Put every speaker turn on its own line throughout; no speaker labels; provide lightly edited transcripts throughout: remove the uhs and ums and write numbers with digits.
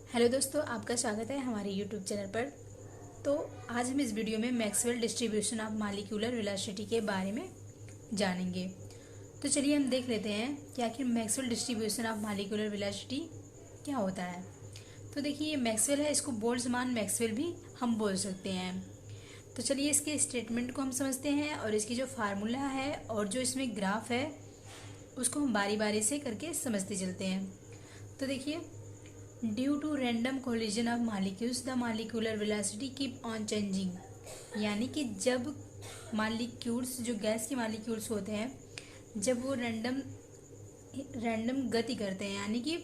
Hello दोस्तों, आपका स्वागत है हमारे यूट्यूब चैनल पर। तो आज हम इस वीडियो में Maxwell distribution of molecular velocity के बारे में जानेंगे। तो चलिए हम देख लेते हैं कि आखिर Maxwell distribution of molecular velocity क्या होता है। तो देखिए, ये मैक्सवेल है, इसको बोल्ट्जमान मैक्सवेल भी हम बोल सकते हैं। तो चलिए इसके स्टेटमेंट को हम समझते हैं और इसकी जो फार्मूला है और जो इसमें ग्राफ है उसको हम बारी बारी से करके समझते चलते हैं। तो देखिए, due to random collision of molecules the molecular velocity keep on changing. यानी कि जब मॉलिक्यूल्स, जो गैस के मॉलिक्यूल्स होते हैं, जब वो रैंडम गति करते हैं, यानी कि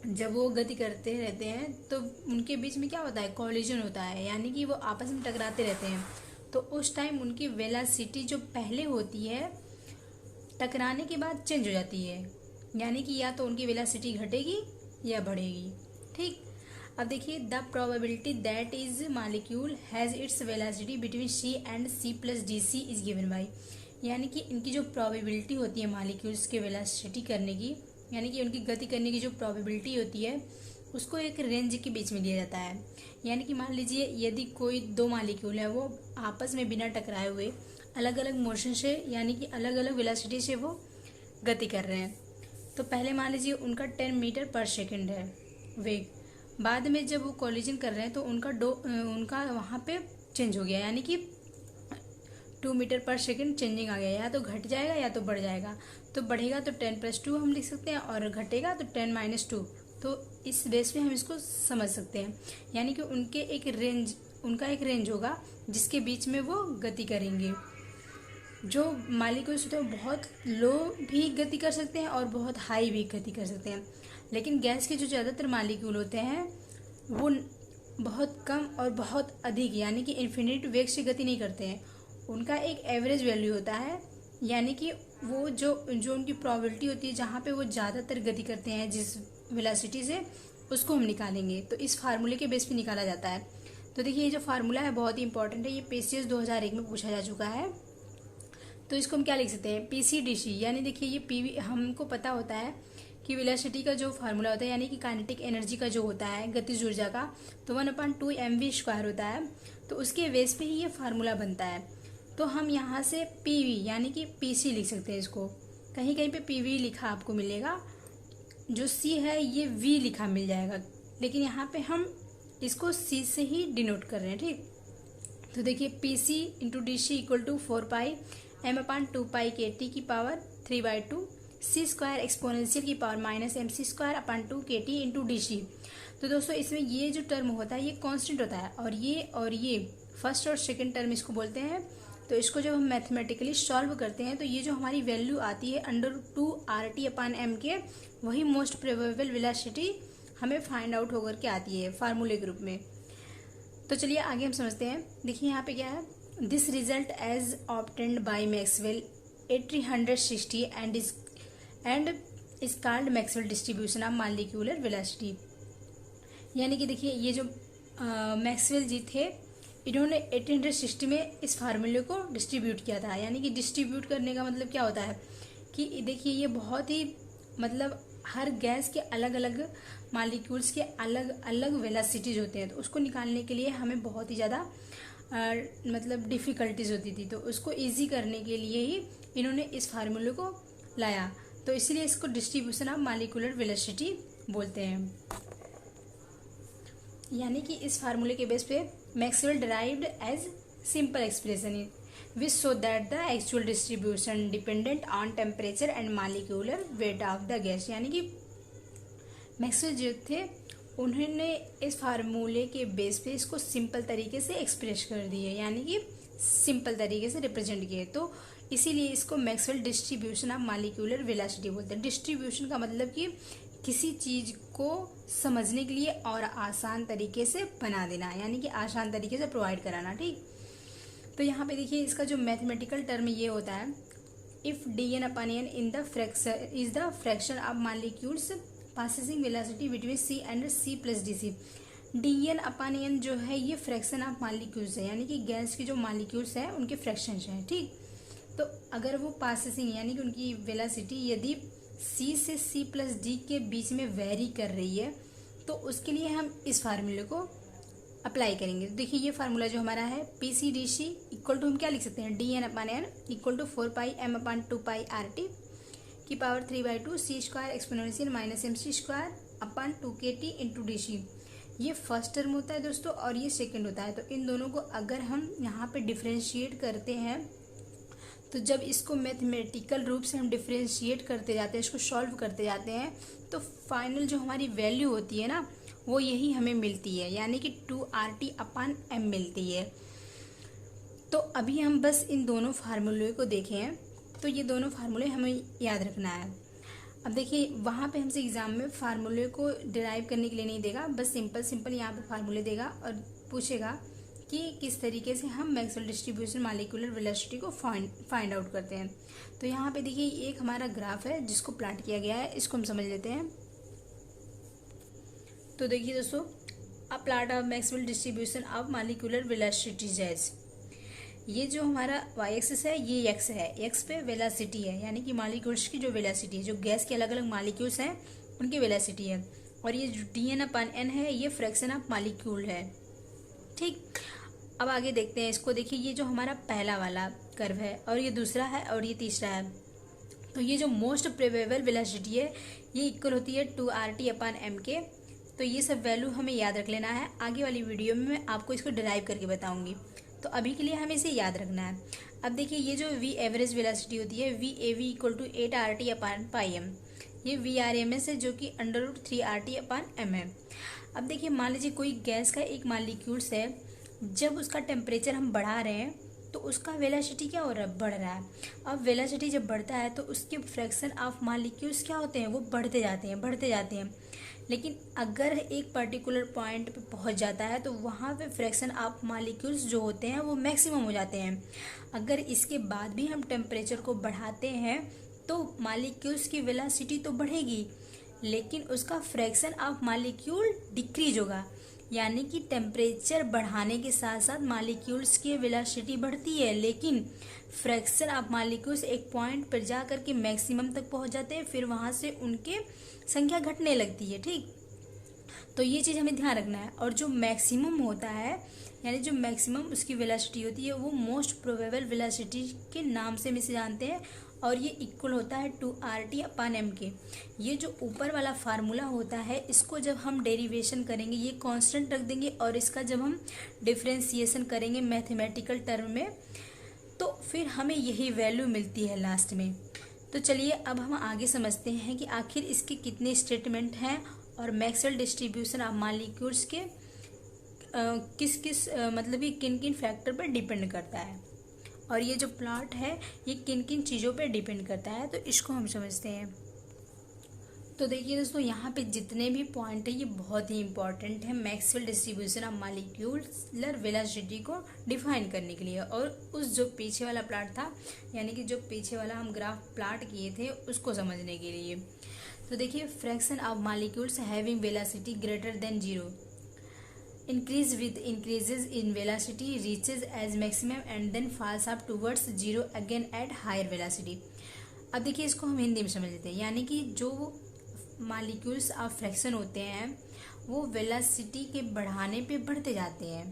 जब वो गति करते रहते हैं तो उनके बीच में क्या होता है, कोलिजन होता है, यानी कि वो आपस में टकराते रहते हैं। तो उस टाइम उनकी वेलोसिटी जो पहले होती है टकराने के बाद चेंज हो जाती है, यानी कि या तो उनकी वेलोसिटी घटेगी या बढ़ेगी। ठीक, अब देखिए, the probability that is molecule has its velocity between C and C plus D C is given by. यानी कि इनकी जो प्रोबेबिलिटी होती है मॉलिक्यूल्स के वेलोसिटी करने की, यानी कि उनकी गति करने की जो प्रोबेबिलिटी होती है उसको एक रेंज के बीच में लिया जाता है। यानी कि मान लीजिए यदि कोई दो मॉलिक्यूल है वो आपस में बिना टकराए हुए अलग अलग मोशन से, यानी कि अलग अलग वेलोसिटी से वो गति कर रहे हैं। तो पहले मान लीजिए उनका 10 मीटर पर सेकंड है वेग, बाद में जब वो कोलिजन कर रहे हैं तो उनका वहाँ पे चेंज हो गया, यानी कि 2 मीटर पर सेकंड चेंजिंग आ गया। या तो घट जाएगा या तो बढ़ जाएगा। तो बढ़ेगा तो 10+2 हम लिख सकते हैं और घटेगा तो 10-2। तो इस बेस पे हम इसको समझ सकते हैं, यानी कि उनका एक रेंज होगा जिसके बीच में वो गति करेंगे। जो मॉलिक्यूल्स होते हैं बहुत लो भी गति कर सकते हैं और बहुत हाई भी गति कर सकते हैं, लेकिन गैस के जो ज़्यादातर मॉलिक्यूल होते हैं वो बहुत कम और बहुत अधिक, यानी कि इन्फिनिट वेग से गति नहीं करते हैं। उनका एक एवरेज वैल्यू होता है, यानी कि वो जो उनकी प्रोबेबिलिटी होती है जहाँ पे वो ज़्यादातर गति करते हैं जिस वेलोसिटी से, उसको हम निकालेंगे। तो इस फार्मूले के बेस पे निकाला जाता है। तो देखिए, ये जो फार्मूला है बहुत ही इंपॉर्टेंट है, ये PCS 2001 में पूछा जा चुका है। तो इसको हम क्या लिख सकते हैं, PCDC। यानी देखिए, ये PV हमको पता होता है कि वेलोसिटी का जो फार्मूला होता है, यानी कि काइनेटिक एनर्जी का जो होता है, गतिज ऊर्जा का, तो 1/2 mv² होता है। तो उसके बेस पे ही ये फार्मूला बनता है। तो हम यहाँ से PV यानी कि PC लिख सकते हैं इसको। कहीं कहीं पे PV लिखा आपको मिलेगा, जो C है ये V लिखा मिल जाएगा, लेकिन यहाँ पे हम इसको C से ही डिनोट कर रहे हैं। ठीक, तो देखिए, PC×DC = 4 m/2 की पावर 3/2 c² एक्सपोनेंशियल की पावर -mc²/2 kT/dc। तो दोस्तों, इसमें ये जो टर्म होता है ये कांस्टेंट होता है, और ये फर्स्ट और सेकंड टर्म इसको बोलते हैं। तो इसको जब हम मैथमेटिकली सॉल्व करते हैं तो ये जो हमारी वैल्यू आती है √2 RT/m के, वही मोस्ट प्रोबेबल वेलोसिटी हमें फाइंड आउट होकर के आती है फार्मूले के रूप में। तो चलिए आगे हम समझते हैं। देखिए यहाँ पे क्या है, this result as obtained by Maxwell 1860 and is called Maxwell distribution of molecular velocity. यानी कि देखिए, ये जो मैक्सवेल जी थे, इन्होंने 1860 में इस फार्मूले को डिस्ट्रीब्यूट किया था। यानी कि डिस्ट्रीब्यूट करने का मतलब क्या होता है कि देखिए, ये बहुत ही मतलब हर गैस के अलग अलग मॉलिक्यूल्स के अलग अलग वेलोसिटीज होते हैं, तो उसको निकालने के लिए हमें बहुत ही ज़्यादा मतलब डिफ़िकल्टीज होती थी। तो उसको इजी करने के लिए ही इन्होंने इस फार्मूले को लाया, तो इसीलिए इसको डिस्ट्रीब्यूशन ऑफ मॉलिक्यूलर वेलोसिटी बोलते हैं। यानी कि इस फार्मूले के बेस पे Maxwell derived as simple expression which show that the actual distribution dependent on temperature and molecular weight of the gas. यानी कि मैक्सवेल जो थे उन्होंने इस फार्मूले के बेस पे इसको सिंपल तरीके से एक्सप्रेस कर दिए, यानी कि सिंपल तरीके से रिप्रेजेंट किए। तो इसीलिए इसको Maxwell distribution of molecular velocity बोलते हैं। डिस्ट्रीब्यूशन का मतलब कि किसी चीज़ को समझने के लिए और आसान तरीके से बना देना, यानी कि आसान तरीके से प्रोवाइड कराना। ठीक, तो यहाँ पे देखिए, इसका जो मैथमेटिकल टर्म ये होता है, if dN/n in the fraction is the fraction of molecules passing velocity between C and C+dc। dN/n जो है ये फ्रैक्शन ऑफ मॉलिक्यूल्स है, यानी कि गैस के जो मॉलिक्यूल्स हैं उनके फ्रैक्शंस हैं। ठीक, तो अगर वो पासिंग यानी कि उनकी वेलोसिटी यदि C से C+d के बीच में वेरी कर रही है तो उसके लिए हम इस फार्मूले को अप्लाई करेंगे। तो देखिए ये फार्मूला जो हमारा है P C D C equal to हम क्या लिख सकते हैं, D N upon N equal to 4πm/2π/RT की power 3/2 C square exponential minus M C square upon 2KT into D C. ये फर्स्ट टर्म होता है दोस्तों और ये सेकंड होता है। तो इन दोनों को अगर हम यहाँ पे डिफ्रेंशिएट करते हैं तो जब इसको मैथमेटिकल रूप से हम डिफ्रेंशिएट करते जाते हैं, इसको सॉल्व करते जाते हैं, तो फाइनल जो हमारी वैल्यू होती है ना वो यही हमें मिलती है, यानी कि 2RT/m मिलती है। तो अभी हम बस इन दोनों फार्मूले को देखें तो ये दोनों फार्मूले हमें याद रखना है। अब देखिए वहाँ पे हमसे एग्ज़ाम में फार्मूले को डिराइव करने के लिए नहीं देगा, बस सिंपल यहाँ पे फार्मूले देगा और पूछेगा कि किस तरीके से हम मैक्सवेल डिस्ट्रीब्यूशन मॉलिक्यूलर वेलोसिटी को फाइंड आउट करते हैं। तो यहाँ पे देखिए एक हमारा ग्राफ है जिसको प्लॉट किया गया है, इसको हम समझ लेते हैं। तो देखिए दोस्तों, a plot of Maxwell distribution of molecular velocities as, ये जो हमारा वाई एक्सिस है ये एक्स है, एक्स पे वेलोसिटी है, यानी कि मॉलिक्यूल्स की जो वेलोसिटी है, जो गैस के अलग अलग मॉलिक्यूल्स हैं उनकी वेलोसिटी है, और ये जो dN/n है ये फ्रैक्शन ऑफ मॉलिक्यूल है। ठीक, अब आगे देखते हैं इसको। देखिए ये जो हमारा पहला वाला कर्व है और ये दूसरा है और ये तीसरा है। तो ये जो मोस्ट प्रोबेबल वेलोसिटी है ये इक्वल होती है 2RT/m के। तो ये सब वैल्यू हमें याद रख लेना है, आगे वाली वीडियो में मैं आपको इसको डिराइव करके बताऊंगी। तो अभी के लिए हमें इसे याद रखना है। अब देखिए ये जो वी एवरेज वेलोसिटी होती है VAV इक्वल टू 8RT/m, ये VRMS है जो कि √3RT/m है। अब देखिए मान लीजिए कोई गैस का एक मॉलिक्यूल्स है, जब उसका टेम्परेचर हम बढ़ा रहे हैं तो उसका वेलोसिटी क्या हो रहा है, बढ़ रहा है। अब वेलोसिटी जब बढ़ता है तो उसके फ्रैक्शन ऑफ मॉलिक्यूल्स क्या होते हैं, वो बढ़ते जाते हैं। लेकिन अगर एक पर्टिकुलर पॉइंट पे पहुंच जाता है तो वहाँ पे फ्रैक्शन ऑफ मॉलिक्यूल्स जो होते हैं वो मैक्सिमम हो जाते हैं। अगर इसके बाद भी हम टेम्परेचर को बढ़ाते हैं तो मॉलिक्यूल्स की वेलोसिटी तो बढ़ेगी, लेकिन उसका फ्रैक्शन ऑफ मॉलिक्यूल डिक्रीज होगा, यानी कि टेम्परेचर बढ़ाने के साथ साथ मॉलिक्यूल्स की वेलोसिटी बढ़ती है, लेकिन फ्रैक्शन ऑफ मॉलिक्यूल्स एक पॉइंट पर जा कर के मैक्सिमम तक पहुंच जाते हैं, फिर वहां से उनके संख्या घटने लगती है। ठीक, तो ये चीज़ हमें ध्यान रखना है। और जो मैक्सिमम होता है, यानी जो मैक्सिमम उसकी वेलोसिटी होती है वो मोस्ट प्रोबेबल वेलोसिटी के नाम से हम इसे जानते हैं, और ये इक्वल होता है 2RT/m के। ये जो ऊपर वाला फार्मूला होता है इसको जब हम डेरिवेशन करेंगे ये कांस्टेंट रख देंगे, और इसका जब हम डिफ्रेंसिएशन करेंगे मैथमेटिकल टर्म में तो फिर हमें यही वैल्यू मिलती है लास्ट में। तो चलिए अब हम आगे समझते हैं कि आखिर इसके कितने स्टेटमेंट हैं और मैक्सवेल डिस्ट्रीब्यूशन ऑफ मॉलिक्यूल्स के मतलब कि किन किन फैक्टर पर डिपेंड करता है, और ये जो प्लॉट है ये किन किन चीज़ों पर डिपेंड करता है, तो इसको हम समझते हैं। तो देखिए दोस्तों, यहाँ पे जितने भी पॉइंट है ये बहुत ही इंपॉर्टेंट है Maxwell distribution of molecular velocity को डिफाइन करने के लिए, और उस जो पीछे वाला प्लॉट था, यानी कि जो पीछे वाला हम ग्राफ प्लॉट किए थे उसको समझने के लिए। तो देखिए, fraction of molecules having velocity greater than 0 increase with increases in velocity reaches as maximum and then falls up towards 0 again at higher velocity। अब देखिए इसको हम हिंदी में समझ लेते हैं, यानी कि जो मॉलिक्यूल्स ऑफ फ्रैक्शन होते हैं वो वेलोसिटी के बढ़ाने पे बढ़ते जाते हैं,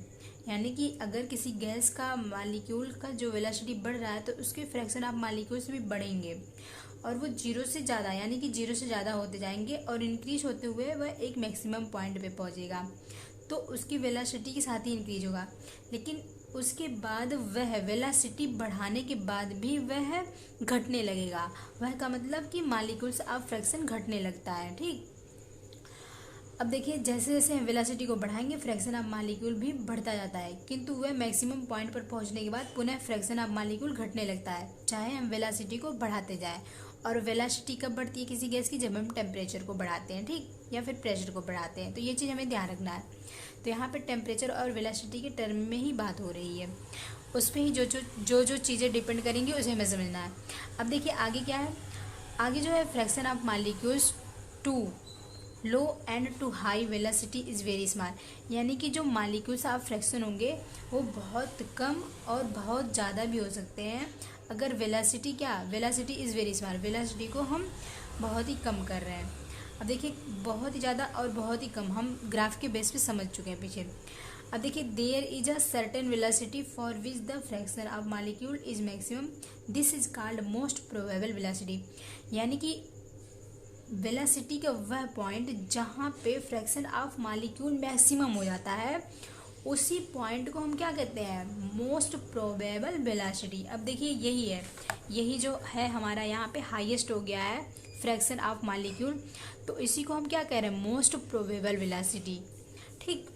यानी कि अगर किसी गैस का मॉलिक्यूल का जो वेलोसिटी बढ़ रहा है तो उसके फ्रैक्शन ऑफ मॉलिक्यूल्स भी बढ़ेंगे, और वो 0 से ज़्यादा, यानी कि 0 से ज़्यादा होते जाएंगे, और इंक्रीज होते हुए वह एक मैक्सिमम पॉइंट पे पहुंचेगा तो उसकी वेलोसिटी के साथ ही इंक्रीज होगा। लेकिन उसके बाद वह वेलोसिटी बढ़ाने के बाद भी वह घटने लगेगा। वह का मतलब कि मॉलिक्यूल्स ऑफ फ्रैक्शन घटने लगता है। ठीक, अब देखिए जैसे जैसे हम वेलोसिटी को बढ़ाएंगे फ्रैक्शन ऑफ मॉलिक्यूल भी बढ़ता जाता है, किंतु वह मैक्सिमम पॉइंट पर पहुंचने के बाद पुनः फ्रैक्शन ऑफ मॉलिक्यूल घटने लगता है, चाहे हम वेलोसिटी को बढ़ाते जाएं। और वेलोसिटी कब बढ़ती है किसी गैस की, जब हम टेम्परेचर को बढ़ाते हैं, ठीक, या फिर प्रेशर को बढ़ाते हैं। तो ये चीज़ हमें ध्यान रखना है। तो यहाँ पे टेम्परेचर और वेलोसिटी के टर्म में ही बात हो रही है, उस पर ही जो चीज़ें डिपेंड करेंगी उसे हमें समझना है। अब देखिए आगे क्या है, आगे जो है fraction of molecules to low and to high velocity is very small, यानी कि जो मॉलिक्यूल्स ऑफ फ्रैक्शन होंगे वो बहुत कम और बहुत ज़्यादा भी हो सकते हैं। अगर velocity is very small, velocity को हम बहुत ही कम कर रहे हैं। अब देखिए बहुत ही ज़्यादा और बहुत ही कम हम ग्राफ के बेस पे समझ चुके हैं पीछे। अब देखिए there is a certain velocity for which the fraction of molecule is maximum, this is called most probable velocity. यानी कि वेलोसिटी का वह पॉइंट जहाँ पे फ्रैक्शन ऑफ मॉलिक्यूल मैक्सिमम हो जाता है, उसी पॉइंट को हम क्या कहते हैं, मोस्ट प्रोबेबल वेलोसिटी। अब देखिए यही है, यही जो है हमारा यहाँ पे हाईएस्ट हो गया है फ्रैक्शन ऑफ मॉलिक्यूल, तो इसी को हम क्या कह रहे हैं, मोस्ट प्रोबेबल वेलोसिटी। ठीक,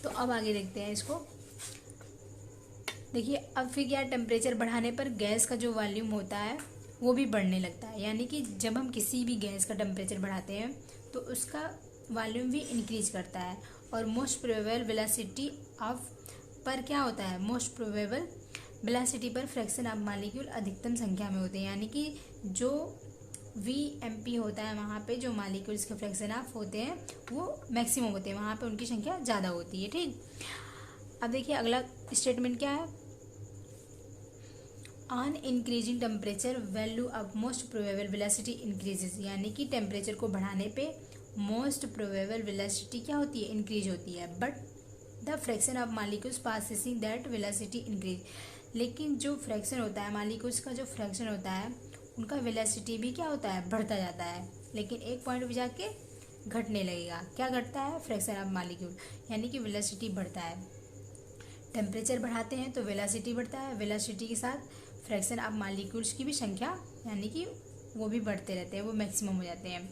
तो अब आगे देखते हैं इसको। देखिए अब फिर क्या, टेम्परेचर बढ़ाने पर गैस का जो वॉल्यूम होता है वो भी बढ़ने लगता है। यानी कि जब हम किसी भी गैस का टेम्परेचर बढ़ाते हैं तो उसका वॉल्यूम भी इंक्रीज करता है। और मोस्ट प्रोबेबल वेलोसिटी ऑफ पर क्या होता है, मोस्ट प्रोबेबल वेलोसिटी पर फ्रैक्शन ऑफ मॉलिक्यूल अधिकतम संख्या में होते हैं। यानी कि जो VMP होता है वहाँ पे जो मॉलिक्यूल्स के फ्रैक्शन ऑफ होते हैं वो मैक्सिमम होते हैं, वहाँ पे उनकी संख्या ज़्यादा होती है। ठीक, अब देखिए अगला स्टेटमेंट क्या है, on increasing temperature value of most probable velocity increases. यानी कि टेम्परेचर को बढ़ाने पे मोस्ट प्रोबेबल वेलोसिटी क्या होती है, इंक्रीज होती है। But the fraction of molecules passing that velocity increase. लेकिन जो फ्रैक्शन होता है मॉलिक्यूल्स का, जो फ्रैक्शन होता है उनका वेलोसिटी भी क्या होता है, बढ़ता जाता है। लेकिन एक पॉइंट पे जाके घटने लगेगा। क्या घटता है, फ्रैक्शन ऑफ मॉलिक्यूल, यानी कि वेलोसिटी बढ़ता है। टेम्परेचर बढ़ाते हैं तो वेलोसिटी बढ़ता है, वेलोसिटी के साथ फ्रैक्शन ऑफ मॉलिक्यूल्स की भी संख्या यानी कि वो भी बढ़ते रहते हैं, वो मैक्सिमम हो जाते हैं।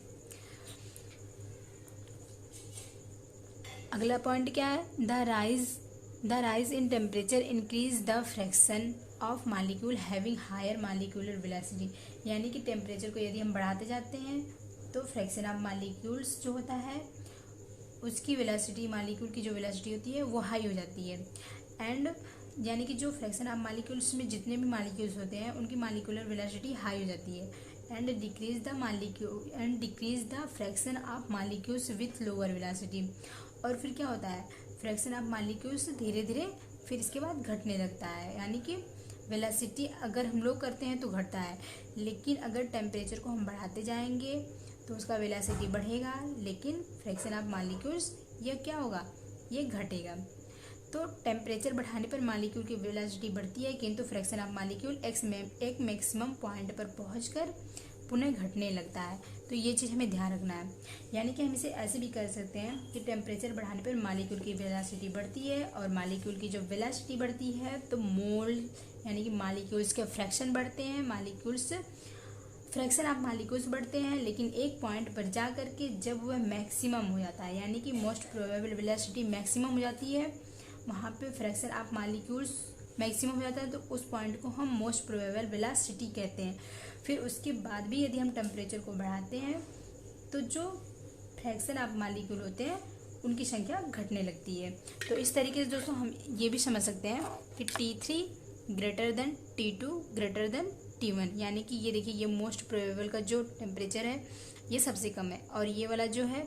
अगला पॉइंट क्या है, the rise in temperature increase the fraction of molecule having higher molecular velocity. यानी कि टेम्परेचर को यदि हम बढ़ाते जाते हैं तो फ्रैक्शन ऑफ मॉलिक्यूल्स जो होता है उसकी वेलोसिटी, मॉलिक्यूल की जो वेलोसिटी होती है वो हाई हो जाती है। एंड यानी कि जो फ्रैक्शन ऑफ मॉलिक्यूल्स में जितने भी मॉलिक्यूल्स होते हैं उनकी मॉलिक्यूलर वेलोसिटी हाई हो जाती है। And decrease the fraction of molecules with lower velocity. और फिर क्या होता है, फ्रैक्शन ऑफ मॉलिक्यूल्स धीरे धीरे फिर इसके बाद घटने लगता है। यानी कि वेलोसिटी अगर हम लोग करते हैं तो घटता है, लेकिन अगर टेम्परेचर को हम बढ़ाते जाएंगे तो उसका वेलोसिटी बढ़ेगा, लेकिन फ्रैक्शन ऑफ मॉलिक्यूल्स ये क्या होगा, ये घटेगा। तो टेम्परेचर बढ़ाने पर मॉलिक्यूल की वेलोसिटी बढ़ती है, किंतु फ्रैक्शन ऑफ मॉलिक्यूल एक मैक्सिमम पॉइंट पर पहुंचकर पुनः घटने लगता है। तो ये चीज़ हमें ध्यान रखना है। यानी कि हम इसे ऐसे भी कर सकते हैं कि टेम्परेचर बढ़ाने पर मॉलिक्यूल की वेलोसिटी बढ़ती है, और मॉलिक्यूल की जो वेलोसिटी बढ़ती है तो मोल यानी कि मॉलिक्यूल्स के फ्रैक्शन बढ़ते हैं, फ्रैक्शन ऑफ मॉलिक्यूल्स बढ़ते हैं। लेकिन एक पॉइंट पर जा कर के जब वह मैक्सिमम हो जाता है, यानी कि मोस्ट प्रोबेबल वेलोसिटी मैक्सिमम हो जाती है, वहाँ पे फ्रैक्शन ऑफ मॉलिक्यूल्स मैक्सिमम हो जाता है, तो उस पॉइंट को हम मोस्ट प्रोबेबल वेलोसिटी कहते हैं। फिर उसके बाद भी यदि हम टेम्परेचर को बढ़ाते हैं तो जो फ्रैक्शन ऑफ मॉलिक्यूल होते हैं उनकी संख्या घटने लगती है। तो इस तरीके से दोस्तों हम ये भी समझ सकते हैं कि T3 greater than T2 greater than T1। यानी कि ये देखिए, ये मोस्ट प्रोबेबल का जो टेम्परेचर है ये सबसे कम है, और ये वाला जो है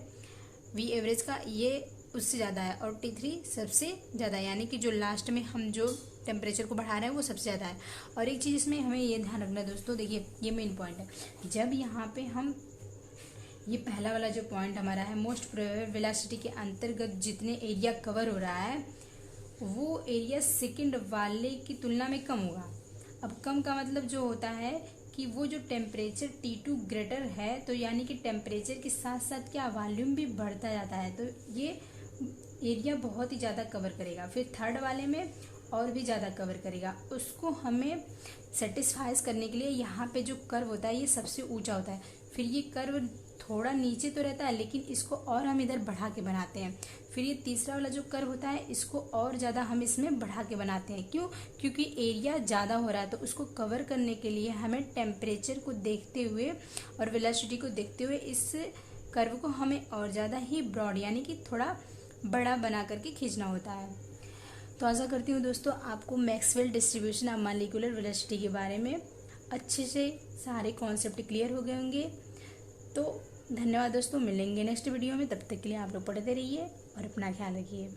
V एवरेज का ये उससे ज़्यादा है, और T3 सबसे ज़्यादा है। यानी कि जो लास्ट में हम जो टेम्परेचर को बढ़ा रहे हैं वो सबसे ज़्यादा है। और एक चीज़ इसमें हमें ये ध्यान रखना है दोस्तों, देखिए ये मेन पॉइंट है, जब यहाँ पे हम ये पहला वाला जो पॉइंट हमारा है मोस्ट प्रोबेबल वेलोसिटी के अंतर्गत जितने एरिया कवर हो रहा है वो एरिया सेकंड वाले की तुलना में कम होगा। अब कम का मतलब जो होता है कि वो जो टेम्परेचर T2 ग्रेटर है, तो यानी कि टेम्परेचर के साथ साथ क्या वॉल्यूम भी बढ़ता जाता है, तो ये एरिया बहुत ही ज़्यादा कवर करेगा। फिर थर्ड वाले में और भी ज़्यादा कवर करेगा। उसको हमें सेटिस्फाइज करने के लिए यहाँ पे जो कर्व होता है ये सबसे ऊंचा होता है, फिर ये कर्व थोड़ा नीचे तो रहता है लेकिन इसको और हम इधर बढ़ा के बनाते हैं। फिर ये तीसरा वाला जो कर्व होता है इसको और ज़्यादा हम इसमें बढ़ा के बनाते हैं। क्यों? क्योंकि एरिया ज़्यादा हो रहा है, तो उसको कवर करने के लिए हमें टेम्परेचर को देखते हुए और वेलोसिटी को देखते हुए इस कर्व को हमें और ज़्यादा ही ब्रॉड यानी कि थोड़ा बड़ा बना करके खींचना होता है। तो आशा करती हूँ दोस्तों आपको Maxwell distribution of molecular velocity के बारे में अच्छे से सारे कॉन्सेप्ट क्लियर हो गए होंगे। तो धन्यवाद दोस्तों, मिलेंगे नेक्स्ट वीडियो में। तब तक के लिए आप लोग पढ़ते रहिए और अपना ख्याल रखिए।